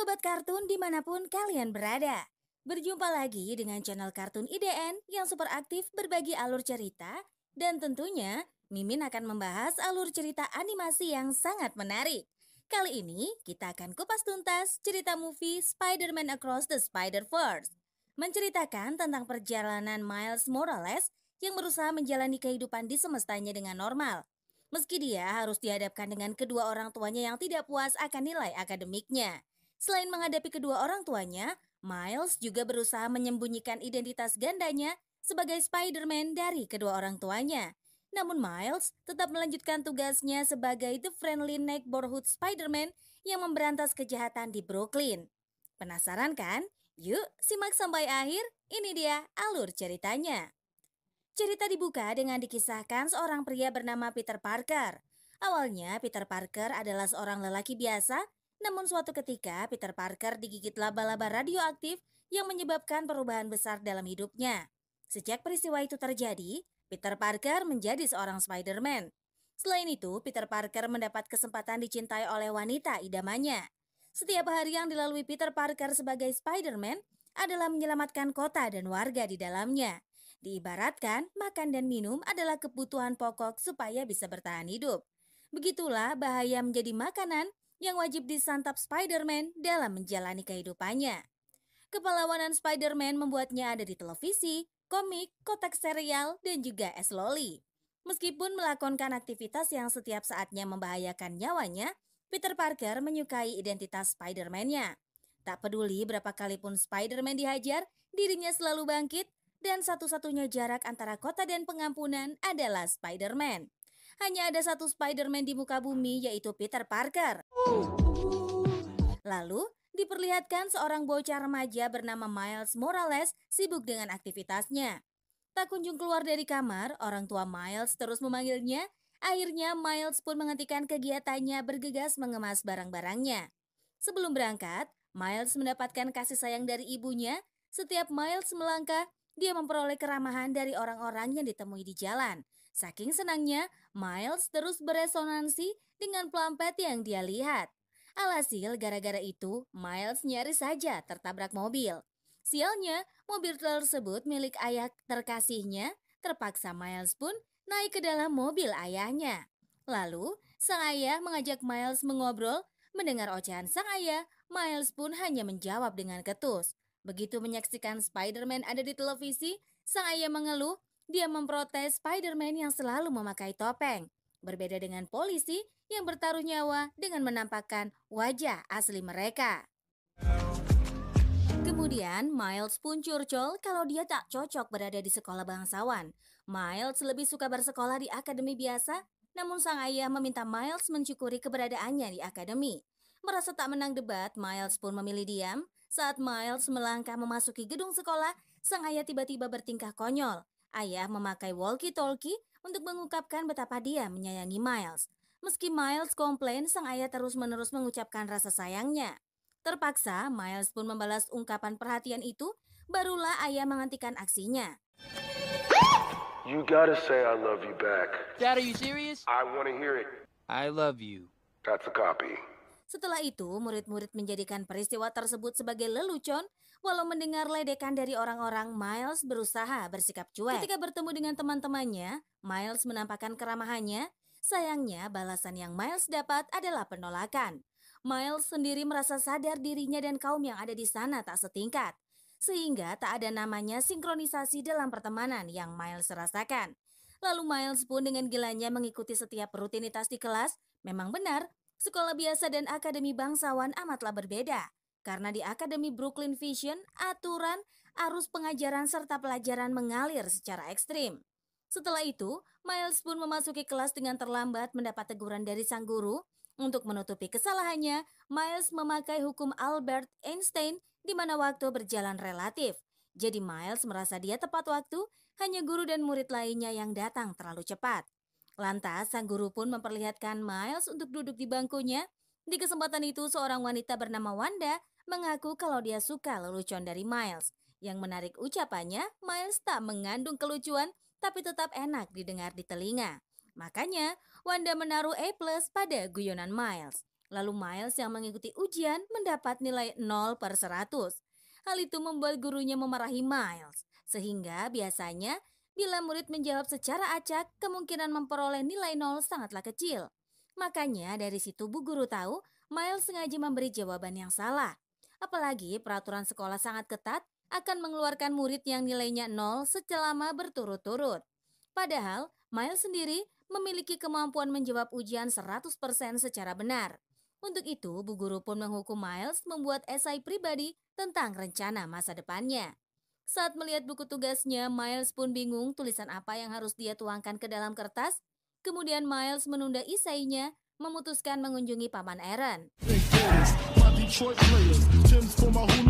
Sobat Kartun dimanapun kalian berada. Berjumpa lagi dengan channel Kartun IDN yang super aktif berbagi alur cerita. Dan tentunya Mimin akan membahas alur cerita animasi yang sangat menarik. Kali ini kita akan kupas tuntas cerita movie Spider-Man Across the Spider-Verse. Menceritakan tentang perjalanan Miles Morales yang berusaha menjalani kehidupan di semestanya dengan normal. Meski dia harus dihadapkan dengan kedua orang tuanya yang tidak puas akan nilai akademiknya. Selain menghadapi kedua orang tuanya, Miles juga berusaha menyembunyikan identitas gandanya sebagai Spider-Man dari kedua orang tuanya. Namun Miles tetap melanjutkan tugasnya sebagai The Friendly Neighborhood Spider-Man yang memberantas kejahatan di Brooklyn. Penasaran kan? Yuk simak sampai akhir, ini dia alur ceritanya. Cerita dibuka dengan dikisahkan seorang pria bernama Peter Parker. Awalnya Peter Parker adalah seorang lelaki biasa, namun suatu ketika Peter Parker digigit laba-laba radioaktif yang menyebabkan perubahan besar dalam hidupnya. Sejak peristiwa itu terjadi, Peter Parker menjadi seorang Spider-Man. Selain itu, Peter Parker mendapat kesempatan dicintai oleh wanita idamannya. Setiap hari yang dilalui Peter Parker sebagai Spider-Man adalah menyelamatkan kota dan warga di dalamnya. Diibaratkan, makan dan minum adalah kebutuhan pokok supaya bisa bertahan hidup. Begitulah bahaya menjadi makanan yang wajib disantap Spider-Man dalam menjalani kehidupannya. Kepahlawanan Spider-Man membuatnya ada di televisi, komik, kotak serial, dan juga es loli. Meskipun melakukan aktivitas yang setiap saatnya membahayakan nyawanya, Peter Parker menyukai identitas Spider-Man-nya. Tak peduli berapa kali pun Spider-Man dihajar, dirinya selalu bangkit, dan satu-satunya jarak antara kota dan pengampunan adalah Spider-Man. Hanya ada satu Spider-Man di muka bumi, yaitu Peter Parker. Lalu, diperlihatkan seorang bocah remaja bernama Miles Morales sibuk dengan aktivitasnya. Tak kunjung keluar dari kamar, orang tua Miles terus memanggilnya. Akhirnya Miles pun menghentikan kegiatannya bergegas mengemas barang-barangnya. Sebelum berangkat, Miles mendapatkan kasih sayang dari ibunya. Setiap Miles melangkah, dia memperoleh keramahan dari orang-orang yang ditemui di jalan. Saking senangnya, Miles terus beresonansi dengan pelampet yang dia lihat. Alhasil, gara-gara itu, Miles nyaris saja tertabrak mobil. Sialnya, mobil tersebut milik ayah terkasihnya. Terpaksa Miles pun naik ke dalam mobil ayahnya. Lalu, sang ayah mengajak Miles mengobrol. Mendengar ocehan sang ayah, Miles pun hanya menjawab dengan ketus. Begitu menyaksikan Spider-Man ada di televisi, sang ayah mengeluh. Dia memprotes Spider-Man yang selalu memakai topeng. Berbeda dengan polisi yang bertaruh nyawa dengan menampakkan wajah asli mereka. Kemudian Miles pun curcol kalau dia tak cocok berada di sekolah bangsawan. Miles lebih suka bersekolah di akademi biasa, namun sang ayah meminta Miles mensyukuri keberadaannya di akademi. Merasa tak menang debat, Miles pun memilih diam. Saat Miles melangkah memasuki gedung sekolah, sang ayah tiba-tiba bertingkah konyol. Ayah memakai walkie-talkie untuk mengungkapkan betapa dia menyayangi Miles. Meski Miles komplain, sang ayah terus-menerus mengucapkan rasa sayangnya. Terpaksa, Miles pun membalas ungkapan perhatian itu, barulah ayah menghentikan aksinya. You gotta say I love you back. Dad, are you serious? I wanna hear it. I love you. That's a copy. Setelah itu, murid-murid menjadikan peristiwa tersebut sebagai lelucon. Walau mendengar ledekan dari orang-orang, Miles berusaha bersikap cuek. Ketika bertemu dengan teman-temannya, Miles menampakkan keramahannya. Sayangnya, balasan yang Miles dapat adalah penolakan. Miles sendiri merasa sadar dirinya dan kaum yang ada di sana tak setingkat. Sehingga tak ada namanya sinkronisasi dalam pertemanan yang Miles rasakan. Lalu Miles pun dengan gilanya mengikuti setiap rutinitas di kelas. Memang benar, sekolah biasa dan akademi bangsawan amatlah berbeda. Karena di Akademi Brooklyn Vision, aturan, arus pengajaran serta pelajaran mengalir secara ekstrim. Setelah itu, Miles pun memasuki kelas dengan terlambat mendapat teguran dari sang guru. Untuk menutupi kesalahannya, Miles memakai hukum Albert Einstein di mana waktu berjalan relatif. Jadi Miles merasa dia tepat waktu, hanya guru dan murid lainnya yang datang terlalu cepat. Lantas, sang guru pun memperlihatkan Miles untuk duduk di bangkunya. Di kesempatan itu, seorang wanita bernama Wanda mengaku kalau dia suka lelucon dari Miles. Yang menarik ucapannya, Miles tak mengandung kelucuan, tapi tetap enak didengar di telinga. Makanya, Wanda menaruh A+ pada guyonan Miles. Lalu Miles yang mengikuti ujian mendapat nilai 0/100. Hal itu membuat gurunya memarahi Miles, sehingga biasanya bila murid menjawab secara acak, kemungkinan memperoleh nilai 0 sangatlah kecil. Makanya dari situ Bu Guru tahu Miles sengaja memberi jawaban yang salah. Apalagi peraturan sekolah sangat ketat akan mengeluarkan murid yang nilainya 0 selama berturut-turut. Padahal Miles sendiri memiliki kemampuan menjawab ujian 100% secara benar. Untuk itu, Bu Guru pun menghukum Miles membuat esai pribadi tentang rencana masa depannya. Saat melihat buku tugasnya, Miles pun bingung tulisan apa yang harus dia tuangkan ke dalam kertas. Kemudian Miles menunda esainya, memutuskan mengunjungi Paman Aaron.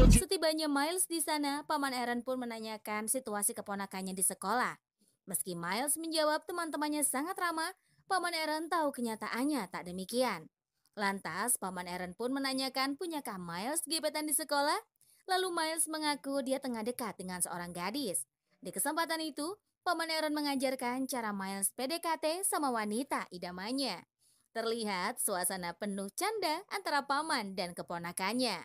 Setibanya Miles di sana, Paman Aaron pun menanyakan situasi keponakannya di sekolah. Meski Miles menjawab teman-temannya sangat ramah, Paman Aaron tahu kenyataannya tak demikian. Lantas, Paman Aaron pun menanyakan punyakah Miles gebetan di sekolah? Lalu Miles mengaku dia tengah dekat dengan seorang gadis. Di kesempatan itu, Paman Aaron mengajarkan cara Miles PDKT sama wanita idamannya. Terlihat suasana penuh canda antara paman dan keponakannya.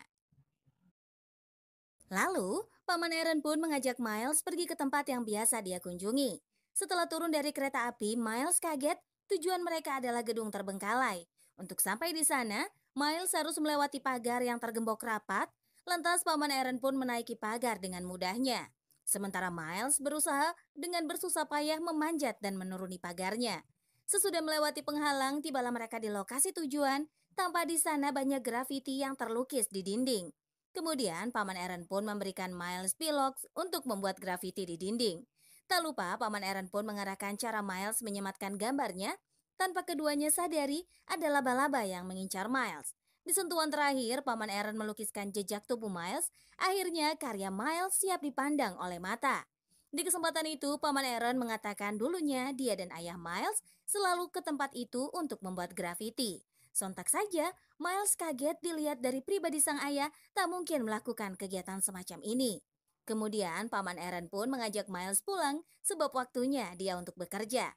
Lalu, Paman Aaron pun mengajak Miles pergi ke tempat yang biasa dia kunjungi. Setelah turun dari kereta api, Miles kaget tujuan mereka adalah gedung terbengkalai. Untuk sampai di sana, Miles harus melewati pagar yang tergembok rapat, lantas Paman Aaron pun menaiki pagar dengan mudahnya. Sementara Miles berusaha dengan bersusah payah memanjat dan menuruni pagarnya. Sesudah melewati penghalang, tibalah mereka di lokasi tujuan, tanpa di sana banyak grafiti yang terlukis di dinding. Kemudian Paman Aaron pun memberikan Miles piloks untuk membuat grafiti di dinding. Tak lupa Paman Aaron pun mengarahkan cara Miles menyematkan gambarnya, tanpa keduanya sadari ada laba-laba yang mengincar Miles. Di sentuhan terakhir, Paman Aaron melukiskan jejak tubuh Miles, akhirnya karya Miles siap dipandang oleh mata. Di kesempatan itu, Paman Aaron mengatakan dulunya dia dan ayah Miles selalu ke tempat itu untuk membuat grafiti. Sontak saja, Miles kaget dilihat dari pribadi sang ayah tak mungkin melakukan kegiatan semacam ini. Kemudian, Paman Aaron pun mengajak Miles pulang sebab waktunya dia untuk bekerja.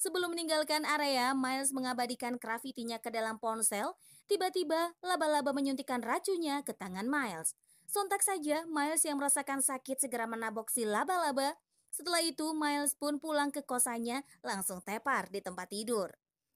Sebelum meninggalkan area, Miles mengabadikan grafitinya ke dalam ponsel. Tiba-tiba, laba-laba menyuntikkan racunnya ke tangan Miles. Sontak saja, Miles yang merasakan sakit segera menabok si laba-laba. Setelah itu, Miles pun pulang ke kosannya langsung tepar di tempat tidur.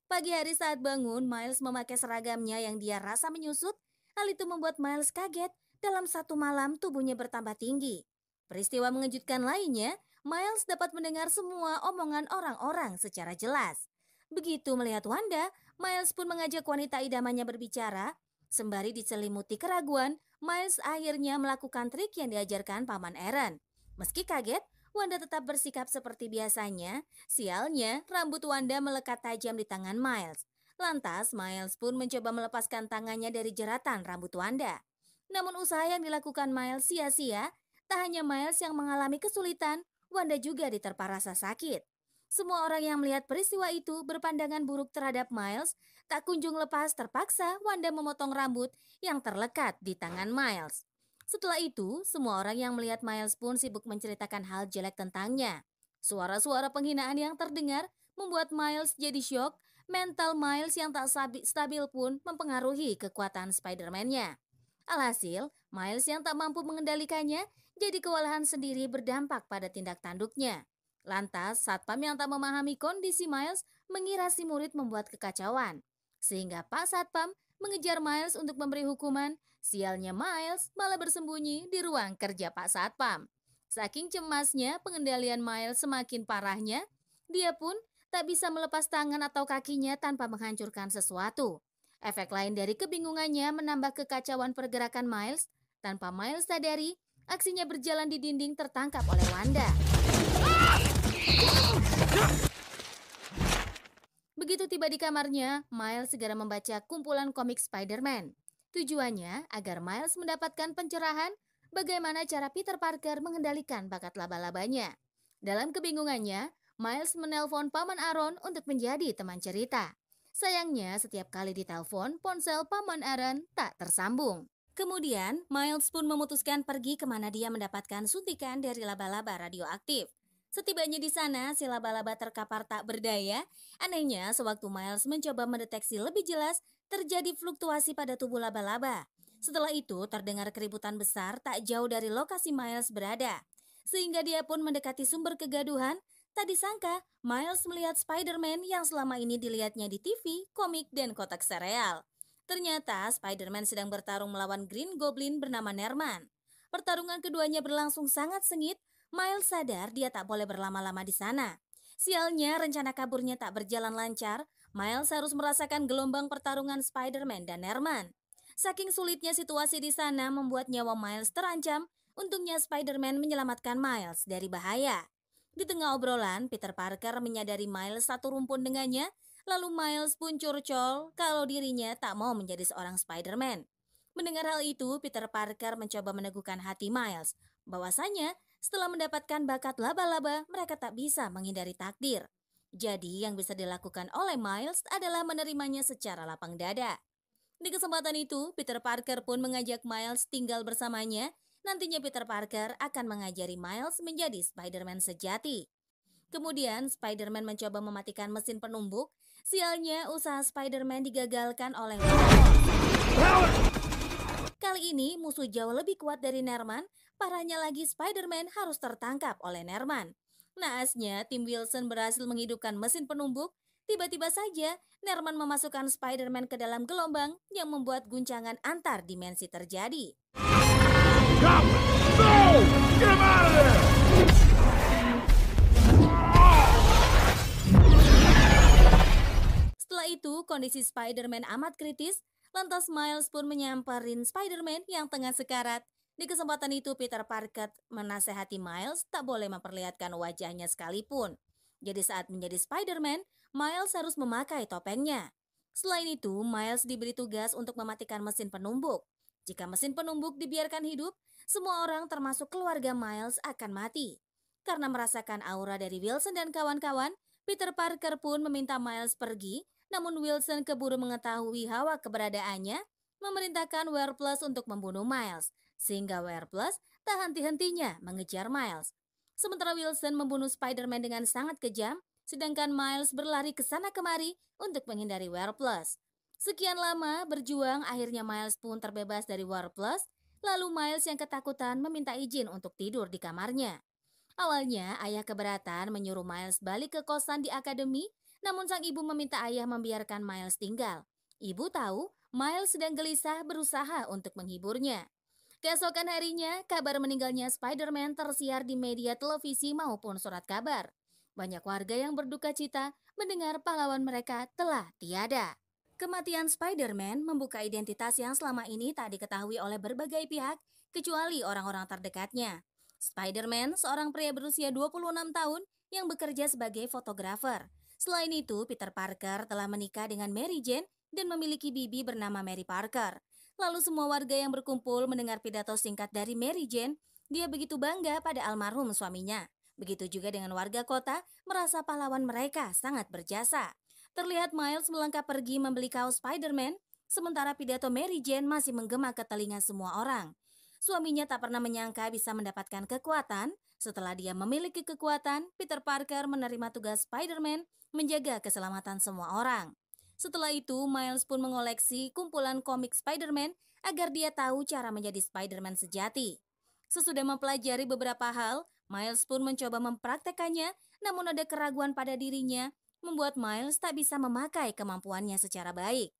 Pagi hari saat bangun, Miles memakai seragamnya yang dia rasa menyusut. Hal itu membuat Miles kaget. Dalam satu malam, tubuhnya bertambah tinggi. Peristiwa mengejutkan lainnya, Miles dapat mendengar semua omongan orang-orang secara jelas. Begitu melihat Wanda, Miles pun mengajak wanita idamannya berbicara. Sembari diselimuti keraguan, Miles akhirnya melakukan trik yang diajarkan Paman Aaron. Meski kaget, Wanda tetap bersikap seperti biasanya. Sialnya, rambut Wanda melekat tajam di tangan Miles. Lantas, Miles pun mencoba melepaskan tangannya dari jeratan rambut Wanda. Namun usaha yang dilakukan Miles sia-sia. Tak hanya Miles yang mengalami kesulitan, Wanda juga diterpa rasa sakit. Semua orang yang melihat peristiwa itu berpandangan buruk terhadap Miles. Tak kunjung lepas, terpaksa Wanda memotong rambut yang terlekat di tangan Miles. Setelah itu, semua orang yang melihat Miles pun sibuk menceritakan hal jelek tentangnya. Suara-suara penghinaan yang terdengar membuat Miles jadi syok. Mental Miles yang tak stabil pun mempengaruhi kekuatan Spider-Man-nya. Alhasil, Miles yang tak mampu mengendalikannya jadi kewalahan sendiri berdampak pada tindak tanduknya. Lantas, Satpam yang tak memahami kondisi Miles mengira si murid membuat kekacauan. Sehingga Pak Satpam mengejar Miles untuk memberi hukuman. Sialnya Miles malah bersembunyi di ruang kerja Pak Satpam. Saking cemasnya pengendalian Miles semakin parahnya, dia pun tak bisa melepas tangan atau kakinya tanpa menghancurkan sesuatu. Efek lain dari kebingungannya menambah kekacauan pergerakan Miles. Tanpa Miles sadari, aksinya berjalan di dinding tertangkap oleh Wanda. Begitu tiba di kamarnya, Miles segera membaca kumpulan komik Spider-Man. Tujuannya agar Miles mendapatkan pencerahan bagaimana cara Peter Parker mengendalikan bakat laba-labanya. Dalam kebingungannya, Miles menelpon Paman Aaron untuk menjadi teman cerita. Sayangnya, setiap kali ditelepon, ponsel Paman Aaron tak tersambung. Kemudian, Miles pun memutuskan pergi kemana dia mendapatkan suntikan dari laba-laba radioaktif. Setibanya di sana, si laba-laba terkapar tak berdaya. Anehnya, sewaktu Miles mencoba mendeteksi lebih jelas, terjadi fluktuasi pada tubuh laba-laba. Setelah itu, terdengar keributan besar tak jauh dari lokasi Miles berada. Sehingga dia pun mendekati sumber kegaduhan. Tak disangka, Miles melihat Spider-Man yang selama ini dilihatnya di TV, komik, dan kotak sereal. Ternyata, Spider-Man sedang bertarung melawan Green Goblin bernama Nerman. Pertarungan keduanya berlangsung sangat sengit. Miles sadar dia tak boleh berlama-lama di sana. Sialnya, rencana kaburnya tak berjalan lancar. Miles harus merasakan gelombang pertarungan Spider-Man dan Nerman. Saking sulitnya situasi di sana membuat nyawa Miles terancam. Untungnya Spider-Man menyelamatkan Miles dari bahaya. Di tengah obrolan, Peter Parker menyadari Miles satu rumpun dengannya. Lalu Miles pun curcol kalau dirinya tak mau menjadi seorang Spider-Man. Mendengar hal itu, Peter Parker mencoba meneguhkan hati Miles. Bahwasanya, setelah mendapatkan bakat laba-laba, mereka tak bisa menghindari takdir. Jadi, yang bisa dilakukan oleh Miles adalah menerimanya secara lapang dada. Di kesempatan itu, Peter Parker pun mengajak Miles tinggal bersamanya. Nantinya Peter Parker akan mengajari Miles menjadi Spider-Man sejati. Kemudian, Spider-Man mencoba mematikan mesin penumbuk. Sialnya, usaha Spider-Man digagalkan oleh Kali ini musuh jauh lebih kuat dari Nerman. Parahnya lagi Spider-Man harus tertangkap oleh Nerman. Naasnya tim Wilson berhasil menghidupkan mesin penumbuk. Tiba-tiba saja Nerman memasukkan Spider-Man ke dalam gelombang yang membuat guncangan antar dimensi terjadi. Setelah itu kondisi Spider-Man amat kritis. Lantas Miles pun menyamperin Spider-Man yang tengah sekarat. Di kesempatan itu Peter Parker menasehati Miles tak boleh memperlihatkan wajahnya sekalipun. Jadi saat menjadi Spider-Man, Miles harus memakai topengnya. Selain itu, Miles diberi tugas untuk mematikan mesin penumbuk. Jika mesin penumbuk dibiarkan hidup, semua orang termasuk keluarga Miles akan mati. Karena merasakan aura dari Wilson dan kawan-kawan, Peter Parker pun meminta Miles pergi. Namun Wilson keburu mengetahui hawa keberadaannya, memerintahkan Werepluss untuk membunuh Miles, sehingga Werepluss tak henti-hentinya mengejar Miles. Sementara Wilson membunuh Spider-Man dengan sangat kejam, sedangkan Miles berlari ke sana kemari untuk menghindari Werepluss. Sekian lama berjuang, akhirnya Miles pun terbebas dari Werepluss, lalu Miles yang ketakutan meminta izin untuk tidur di kamarnya. Awalnya, ayah keberatan menyuruh Miles balik ke kosan di akademi. Namun sang ibu meminta ayah membiarkan Miles tinggal. Ibu tahu Miles sedang gelisah berusaha untuk menghiburnya. Keesokan harinya, kabar meninggalnya Spider-Man tersiar di media televisi maupun surat kabar. Banyak warga yang berduka cita mendengar pahlawan mereka telah tiada. Kematian Spider-Man membuka identitas yang selama ini tak diketahui oleh berbagai pihak, kecuali orang-orang terdekatnya. Spider-Man, seorang pria berusia 26 tahun yang bekerja sebagai fotografer. Selain itu, Peter Parker telah menikah dengan Mary Jane dan memiliki bibi bernama Mary Parker. Lalu semua warga yang berkumpul mendengar pidato singkat dari Mary Jane, dia begitu bangga pada almarhum suaminya. Begitu juga dengan warga kota, merasa pahlawan mereka sangat berjasa. Terlihat Miles melangkah pergi membeli kaos Spider-Man, sementara pidato Mary Jane masih menggema ke telinga semua orang. Suaminya tak pernah menyangka bisa mendapatkan kekuatan. Setelah dia memiliki kekuatan, Peter Parker menerima tugas Spider-Man menjaga keselamatan semua orang. Setelah itu, Miles pun mengoleksi kumpulan komik Spider-Man agar dia tahu cara menjadi Spider-Man sejati. Sesudah mempelajari beberapa hal, Miles pun mencoba mempraktekannya, namun ada keraguan pada dirinya, membuat Miles tak bisa memakai kemampuannya secara baik.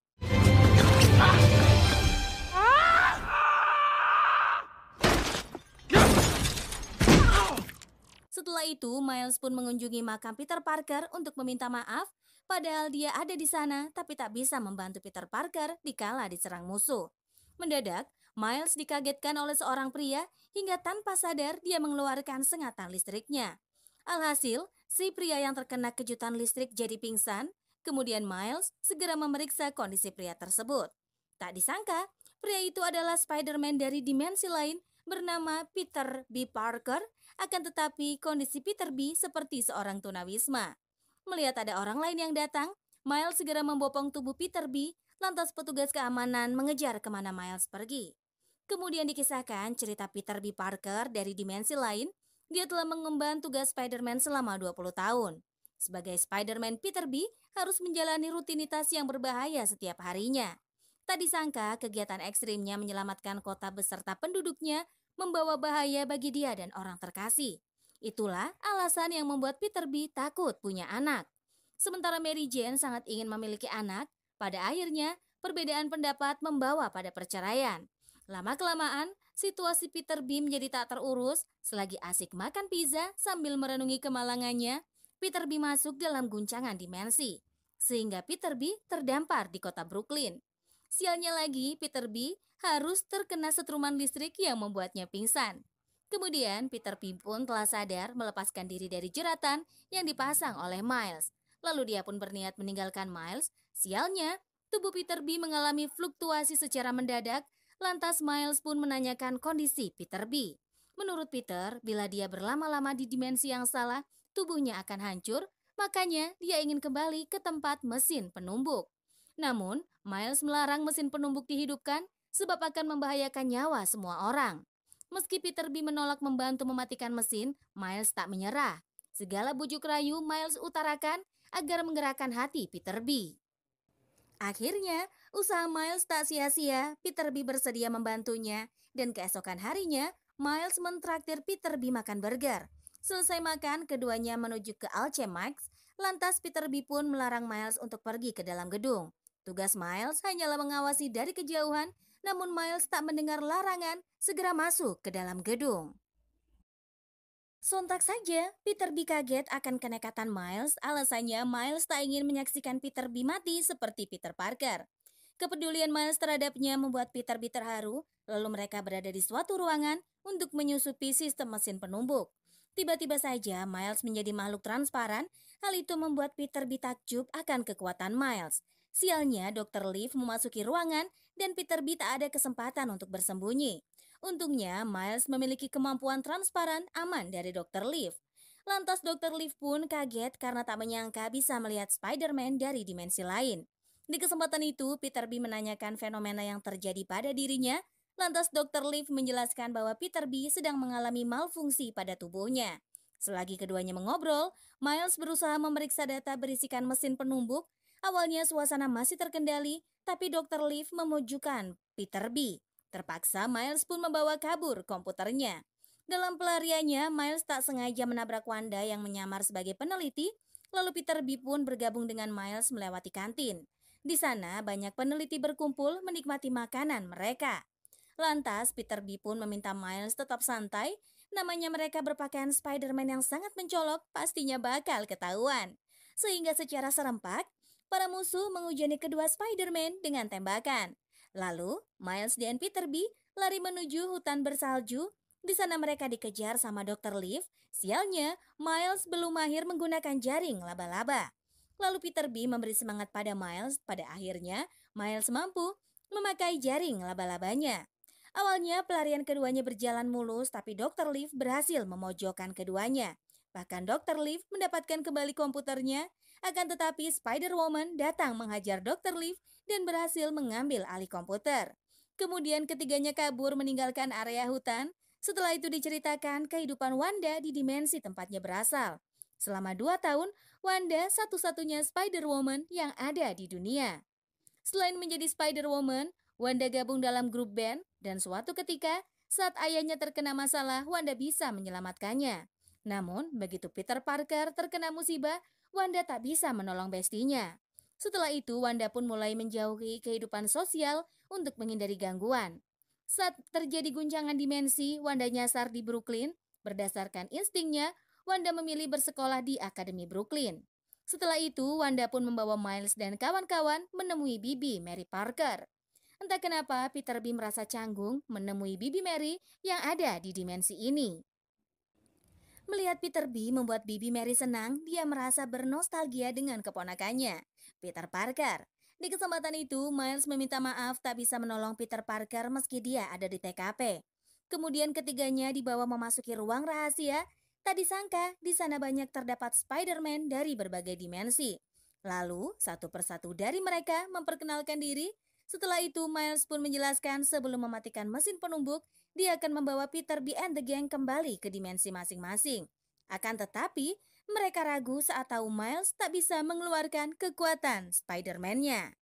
Setelah itu, Miles pun mengunjungi makam Peter Parker untuk meminta maaf, padahal dia ada di sana tapi tak bisa membantu Peter Parker dikala diserang musuh. Mendadak, Miles dikagetkan oleh seorang pria hingga tanpa sadar dia mengeluarkan sengatan listriknya. Alhasil, si pria yang terkena kejutan listrik jadi pingsan, kemudian Miles segera memeriksa kondisi pria tersebut. Tak disangka, pria itu adalah Spider-Man dari dimensi lain bernama Peter B. Parker. Akan tetapi kondisi Peter B seperti seorang tunawisma. Melihat ada orang lain yang datang, Miles segera membopong tubuh Peter B, lantas petugas keamanan mengejar kemana Miles pergi. Kemudian dikisahkan cerita Peter B. Parker dari dimensi lain Dia telah mengemban tugas Spider-Man selama 20 tahun. Sebagai Spider-Man, Peter B harus menjalani rutinitas yang berbahaya setiap harinya. Tak disangka, kegiatan ekstrimnya menyelamatkan kota beserta penduduknya membawa bahaya bagi dia dan orang terkasih. Itulah alasan yang membuat Peter B takut punya anak. Sementara Mary Jane sangat ingin memiliki anak, pada akhirnya perbedaan pendapat membawa pada perceraian. Lama-kelamaan, situasi Peter B menjadi tak terurus. Selagi asik makan pizza sambil merenungi kemalangannya, Peter B masuk dalam guncangan dimensi. Sehingga Peter B terdampar di kota Brooklyn. Sialnya lagi, Peter B harus terkena setruman listrik yang membuatnya pingsan. Kemudian Peter B pun telah sadar melepaskan diri dari jeratan yang dipasang oleh Miles. Lalu dia pun berniat meninggalkan Miles. Sialnya, tubuh Peter B mengalami fluktuasi secara mendadak. Lantas Miles pun menanyakan kondisi Peter B. Menurut Peter, bila dia berlama-lama di dimensi yang salah, tubuhnya akan hancur. Makanya dia ingin kembali ke tempat mesin penumbuk. Namun, Miles melarang mesin penumbuk dihidupkan sebab akan membahayakan nyawa semua orang. Meski Peter B menolak membantu mematikan mesin, Miles tak menyerah. Segala bujuk rayu Miles utarakan agar menggerakkan hati Peter B. Akhirnya, usaha Miles tak sia-sia. Peter B bersedia membantunya. Dan keesokan harinya, Miles mentraktir Peter B makan burger. Selesai makan, keduanya menuju ke Alchemax. Lantas Peter B pun melarang Miles untuk pergi ke dalam gedung. Tugas Miles hanyalah mengawasi dari kejauhan, namun Miles tak mendengar larangan segera masuk ke dalam gedung. Sontak saja, Peter B kaget akan kenekatan Miles. Alasannya Miles tak ingin menyaksikan Peter B mati seperti Peter Parker. Kepedulian Miles terhadapnya membuat Peter B terharu, lalu mereka berada di suatu ruangan untuk menyusupi sistem mesin penumbuk. Tiba-tiba saja Miles menjadi makhluk transparan. Hal itu membuat Peter B takjub akan kekuatan Miles. Sialnya, Dr. Liv memasuki ruangan dan Peter B tak ada kesempatan untuk bersembunyi. Untungnya, Miles memiliki kemampuan transparan aman dari Dr. Liv. Lantas Dr. Liv pun kaget karena tak menyangka bisa melihat Spider-Man dari dimensi lain. Di kesempatan itu, Peter B menanyakan fenomena yang terjadi pada dirinya. Lantas Dr. Liv menjelaskan bahwa Peter B sedang mengalami malfungsi pada tubuhnya. Selagi keduanya mengobrol, Miles berusaha memeriksa data berisikan mesin penumbuk. Awalnya suasana masih terkendali, tapi Dr. Liv memojokkan Peter B. Terpaksa Miles pun membawa kabur komputernya. Dalam pelariannya, Miles tak sengaja menabrak Wanda yang menyamar sebagai peneliti. Lalu Peter B pun bergabung dengan Miles melewati kantin. Di sana banyak peneliti berkumpul menikmati makanan mereka. Lantas Peter B pun meminta Miles tetap santai. Namanya mereka berpakaian Spider-Man yang sangat mencolok, pastinya bakal ketahuan. Sehingga secara serempak, para musuh menghujani kedua Spider-Man dengan tembakan. Lalu, Miles dan Peter B lari menuju hutan bersalju. Di sana mereka dikejar sama Dr. Liv. Sialnya, Miles belum mahir menggunakan jaring laba-laba. Lalu Peter B memberi semangat pada Miles. Pada akhirnya, Miles mampu memakai jaring laba-labanya. Awalnya pelarian keduanya berjalan mulus, tapi Dr. Liv berhasil memojokkan keduanya. Bahkan Dr. Liv mendapatkan kembali komputernya. Akan tetapi Spider-Woman datang menghajar Dr. Liv dan berhasil mengambil alih komputer. Kemudian ketiganya kabur meninggalkan area hutan. Setelah itu diceritakan kehidupan Wanda di dimensi tempatnya berasal. Selama 2 tahun, Wanda satu-satunya Spider-Woman yang ada di dunia. Selain menjadi Spider-Woman, Wanda gabung dalam grup band dan suatu ketika saat ayahnya terkena masalah, Wanda bisa menyelamatkannya. Namun, begitu Peter Parker terkena musibah, Wanda tak bisa menolong bestinya. Setelah itu, Wanda pun mulai menjauhi kehidupan sosial untuk menghindari gangguan. Saat terjadi guncangan dimensi, Wanda nyasar di Brooklyn. Berdasarkan instingnya, Wanda memilih bersekolah di Akademi Brooklyn. Setelah itu, Wanda pun membawa Miles dan kawan-kawan menemui Bibi Mary Parker. Entah kenapa Peter B merasa canggung menemui Bibi Mary yang ada di dimensi ini. Melihat Peter B membuat Bibi Mary senang, dia merasa bernostalgia dengan keponakannya, Peter Parker. Di kesempatan itu, Miles meminta maaf tak bisa menolong Peter Parker meski dia ada di TKP. Kemudian ketiganya dibawa memasuki ruang rahasia. Tak disangka, di sana banyak terdapat Spider-Man dari berbagai dimensi. Lalu, satu persatu dari mereka memperkenalkan diri. Setelah itu, Miles pun menjelaskan sebelum mematikan mesin penumbuk, dia akan membawa Peter B and the Gang kembali ke dimensi masing-masing. Akan tetapi, mereka ragu saat tahu Miles tak bisa mengeluarkan kekuatan Spider-Man-nya.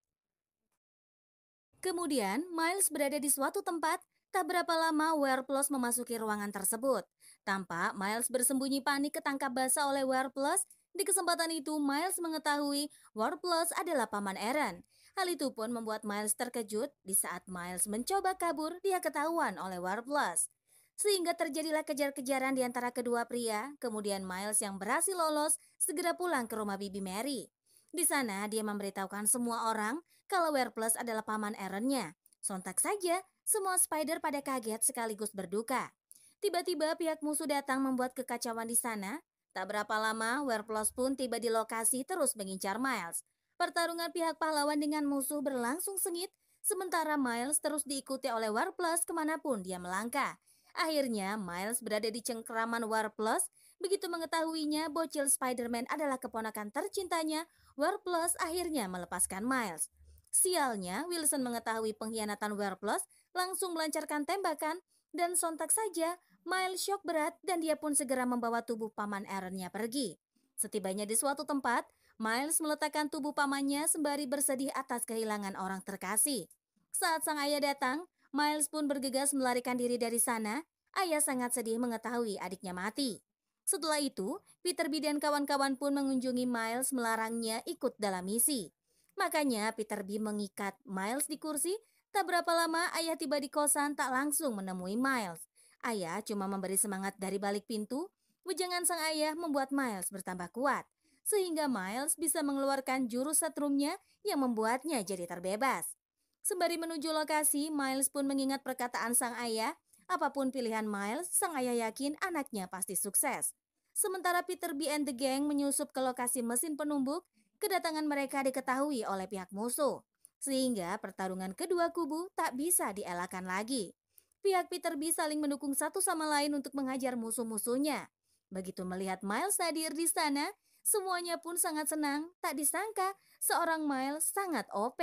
Kemudian, Miles berada di suatu tempat. Tak berapa lama, Wereplos memasuki ruangan tersebut. Tampak Miles bersembunyi panik ketangkap basah oleh Wereplos. Di kesempatan itu, Miles mengetahui Wereplos adalah paman Aaron. Hal itu pun membuat Miles terkejut. Di saat Miles mencoba kabur, dia ketahuan oleh Wereplos. Sehingga terjadilah kejar-kejaran di antara kedua pria. Kemudian Miles yang berhasil lolos segera pulang ke rumah Bibi Mary. Di sana, dia memberitahukan semua orang kalau Wereplos adalah paman Aaron-nya. Sontak saja, semua Spider pada kaget sekaligus berduka. Tiba-tiba pihak musuh datang membuat kekacauan di sana. Tak berapa lama, Wereplos pun tiba di lokasi terus mengincar Miles. Pertarungan pihak pahlawan dengan musuh berlangsung sengit, sementara Miles terus diikuti oleh Wereplos kemanapun dia melangkah. Akhirnya, Miles berada di cengkeraman Wereplos. Begitu mengetahuinya, bocil Spider-Man adalah keponakan tercintanya, Wereplos akhirnya melepaskan Miles. Sialnya, Wilson mengetahui pengkhianatan Wereplos, langsung melancarkan tembakan, dan sontak saja Miles syok berat dan dia pun segera membawa tubuh paman Aaron-nya pergi. Setibanya di suatu tempat, Miles meletakkan tubuh pamannya sembari bersedih atas kehilangan orang terkasih. Saat sang ayah datang, Miles pun bergegas melarikan diri dari sana. Ayah sangat sedih mengetahui adiknya mati. Setelah itu, Peter B dan kawan-kawan pun mengunjungi Miles melarangnya ikut dalam misi. Makanya Peter B mengikat Miles di kursi. Tak berapa lama ayah tiba di kosan tak langsung menemui Miles. Ayah cuma memberi semangat dari balik pintu. Wejangan sang ayah membuat Miles bertambah kuat. Sehingga Miles bisa mengeluarkan jurus setrumnya yang membuatnya jadi terbebas. Sembari menuju lokasi, Miles pun mengingat perkataan sang ayah. Apapun pilihan Miles, sang ayah yakin anaknya pasti sukses. Sementara Peter B and the Gang menyusup ke lokasi mesin penumbuk, kedatangan mereka diketahui oleh pihak musuh. Sehingga pertarungan kedua kubu tak bisa dielakkan lagi. Pihak Peter B saling mendukung satu sama lain untuk menghajar musuh-musuhnya. Begitu melihat Miles hadir di sana, semuanya pun sangat senang. Tak disangka seorang Miles sangat OP.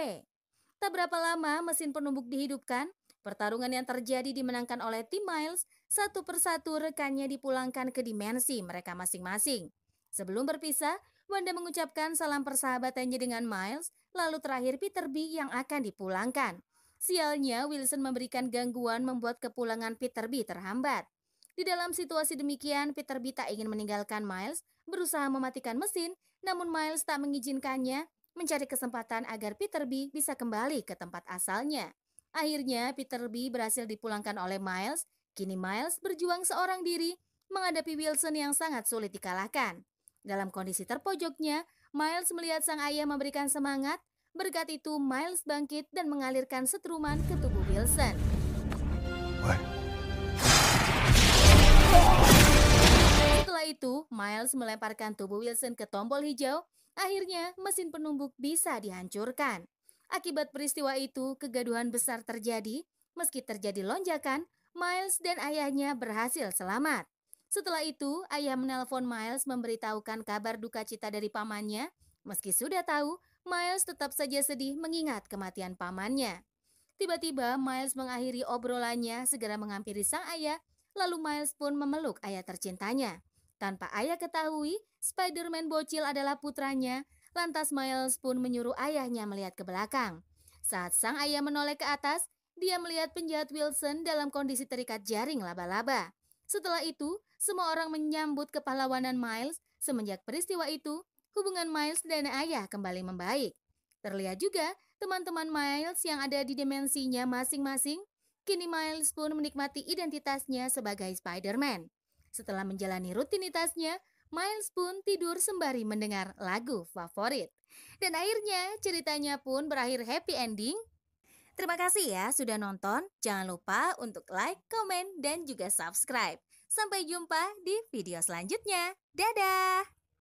Tak berapa lama mesin penumbuk dihidupkan. Pertarungan yang terjadi dimenangkan oleh tim Miles. Satu persatu rekannya dipulangkan ke dimensi mereka masing-masing. Sebelum berpisah, Wanda mengucapkan salam persahabatannya dengan Miles. Lalu terakhir Peter B yang akan dipulangkan. Sialnya, Wilson memberikan gangguan membuat kepulangan Peter B terhambat. Di dalam situasi demikian, Peter B tak ingin meninggalkan Miles, berusaha mematikan mesin, namun Miles tak mengizinkannya, mencari kesempatan agar Peter B bisa kembali ke tempat asalnya. Akhirnya Peter B berhasil dipulangkan oleh Miles. Kini Miles berjuang seorang diri menghadapi Wilson yang sangat sulit dikalahkan. Dalam kondisi terpojoknya, Miles melihat sang ayah memberikan semangat. Berkat itu Miles bangkit dan mengalirkan setruman ke tubuh Wilson. Setelah itu, Miles melemparkan tubuh Wilson ke tombol hijau. Akhirnya, mesin penumbuk bisa dihancurkan. Akibat peristiwa itu, kegaduhan besar terjadi. Meski terjadi lonjakan, Miles dan ayahnya berhasil selamat. Setelah itu, ayah menelpon Miles memberitahukan kabar duka cita dari pamannya. Meski sudah tahu, Miles tetap saja sedih mengingat kematian pamannya. Tiba-tiba, Miles mengakhiri obrolannya, segera menghampiri sang ayah. Lalu Miles pun memeluk ayah tercintanya. Tanpa ayah ketahui, Spider-Man bocil adalah putranya. Lantas Miles pun menyuruh ayahnya melihat ke belakang. Saat sang ayah menoleh ke atas, dia melihat penjahat Wilson dalam kondisi terikat jaring laba-laba. Setelah itu, semua orang menyambut kepahlawanan Miles. Semenjak peristiwa itu, hubungan Miles dan ayah kembali membaik. Terlihat juga teman-teman Miles yang ada di dimensinya masing-masing. Kini Miles pun menikmati identitasnya sebagai Spider-Man. Setelah menjalani rutinitasnya, Miles pun tidur sembari mendengar lagu favorit. Dan akhirnya ceritanya pun berakhir happy ending. Terima kasih ya sudah nonton. Jangan lupa untuk like, komen, dan juga subscribe. Sampai jumpa di video selanjutnya. Dadah!